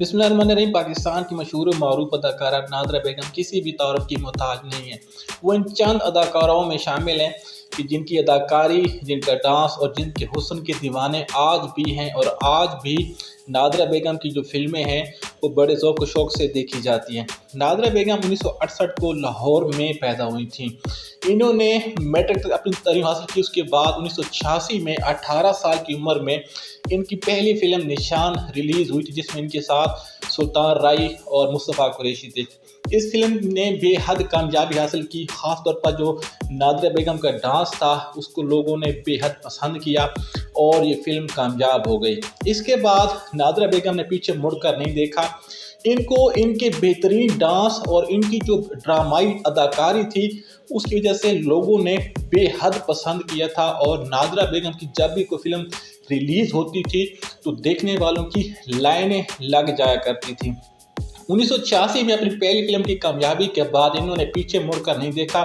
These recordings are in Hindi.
बिस्मिल्लाहिर्रहमानिर्रहीम। पाकिस्तान की मशहूर व मरूफ अदाकारा नादरा बेगम किसी भी तारुफ की मोहताज नहीं है। वो इन चंद अदाकाराओं में शामिल हैं कि जिनकी अदाकारी, जिनका डांस और जिनके हुस्न के दीवाने आज भी हैं और आज भी नादरा बेगम की जो फिल्में हैं वो बड़े ज़ौक़ व शौक़ से देखी जाती हैं। नादरा बेगम 1968 को लाहौर में पैदा हुई थी। इन्होंने मैट्रिक तक अपनी तालीम हासिल की। उसके बाद 1986 में 18 साल की उम्र में इनकी पहली फिल्म निशान रिलीज़ हुई थी, जिसमें इनके साथ सुल्तान राई और मुस्तफ़ा कुरैशी थे। इस फिल्म ने बेहद कामयाबी हासिल की। ख़ास तौर पर जो नादरा बेगम का डांस था उसको लोगों ने बेहद पसंद किया और ये फिल्म कामयाब हो गई। इसके बाद नादरा बेगम ने पीछे मुड़कर नहीं देखा। इनको इनके बेहतरीन डांस और इनकी जो ड्रामाई अदाकारी थी उसकी वजह से लोगों ने बेहद पसंद किया था और नादरा बेगम की जब भी कोई फिल्म रिलीज़ होती थी तो देखने वालों की लाइनें लग जाया करती थी। 1986 में अपनी पहली फिल्म की कामयाबी के बाद इन्होंने पीछे मुड़कर नहीं देखा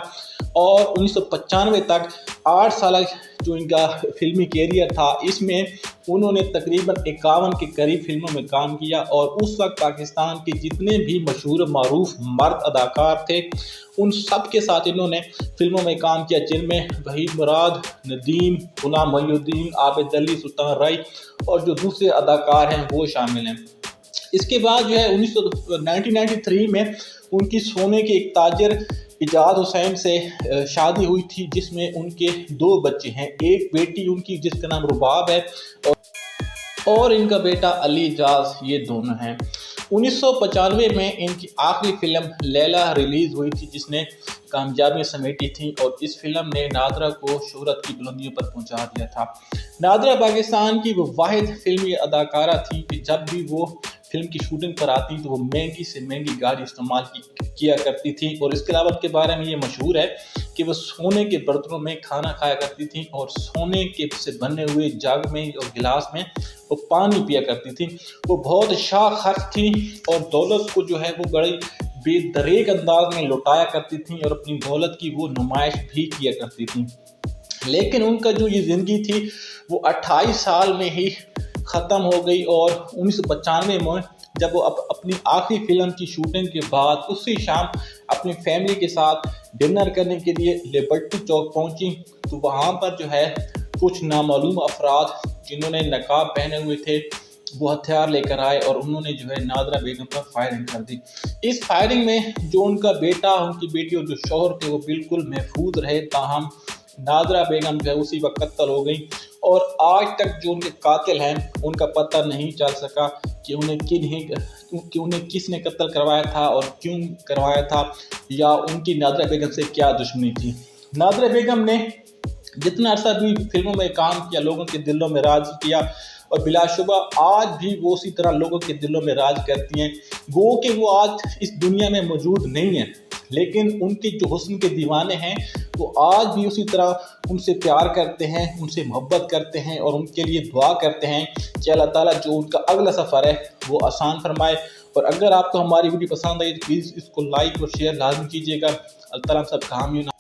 और 1995 तक 8 साल जो इनका फिल्मी कैरियर था इसमें उन्होंने तकरीबन 51 के करीब फिल्मों में काम किया और उस वक्त पाकिस्तान के जितने भी मशहूर मारूफ मर्द अदाकार थे उन सब के साथ इन्होंने फिल्मों में काम किया, जिनमें वहीद मुराद, नदीम, गुलाम मोहिउद्दीन, आबिद अली, सुल्तान राई और जो दूसरे अदाकार हैं वो शामिल हैं। इसके बाद जो है 1993 में उनकी सोने के एक ताजर इजाज़ हुसैन से शादी हुई थी, जिसमें उनके 2 बच्चे हैं। एक बेटी उनकी जिसका नाम रुबाब है और इनका बेटा अली इजाज़, ये दोनों हैं। 1995 में इनकी आखिरी फिल्म लैला रिलीज़ हुई थी, जिसने कामयाबियाँ समेटी थी और इस फिल्म ने नादरा को शोहरत की बुलंदियों पर पहुंचा दिया था। नादरा पाकिस्तान की वो वाहिद फिल्मी अदाकारा थी कि जब भी वो फिल्म की शूटिंग पर आती तो वो महंगी से महंगी गाड़ी इस्तेमाल किया करती थी और इसके अलावा के बारे में ये मशहूर है कि वो सोने के बर्तनों में खाना खाया करती थी और सोने के से बने हुए जग में और गिलास में वो पानी पिया करती थी। वो बहुत शाखर्च थी और दौलत को जो है वो बड़ी बेदरेग अंदाज में लुटाया करती थी और अपनी दौलत की वो नुमाइश भी किया करती थी। लेकिन उनका जो ये ज़िंदगी थी वो 28 साल में ही ख़त्म हो गई और 1995 में जब वो अपनी आखिरी फिल्म की शूटिंग के बाद उसी शाम अपनी फैमिली के साथ डिनर करने के लिए लिबर्टी चौक पहुंची तो वहां पर जो है कुछ नामालूम अफराद जिन्होंने नकाब पहने हुए थे वो हथियार लेकर आए और उन्होंने जो है नादरा बेगम पर फायरिंग कर दी। इस फायरिंग में जो उनका बेटा, उनकी बेटी और जो शौहर थे वो बिल्कुल महफूज रहे, ताहम नादरा बेगम जो है उसी वक्त कत्ल हो गई और आज तक जो उनके कातिल हैं उनका पता नहीं चल सका कि उन्हें किसने कत्ल करवाया था और क्यों करवाया था या उनकी नादरा बेगम से क्या दुश्मनी थी। नादरा बेगम ने जितना अर्सा भी फिल्मों में काम किया, लोगों के दिलों में राज किया और बिलाशुबा आज भी वो उसी तरह लोगों के दिलों में राज करती हैं। गो कि वो आज इस दुनिया में मौजूद नहीं है, लेकिन उनके जो हुस्न के दीवाने हैं वो आज भी उसी तरह उनसे प्यार करते हैं, उनसे मोहब्बत करते हैं और उनके लिए दुआ करते हैं कि अल्लाह ताला जो उनका अगला सफ़र है वो आसान फरमाए। और अगर आपको हमारी वीडियो पसंद आई तो प्लीज़ इसको लाइक और शेयर लाजमी कीजिएगा। अल्लाह ताला हम सब कामयाब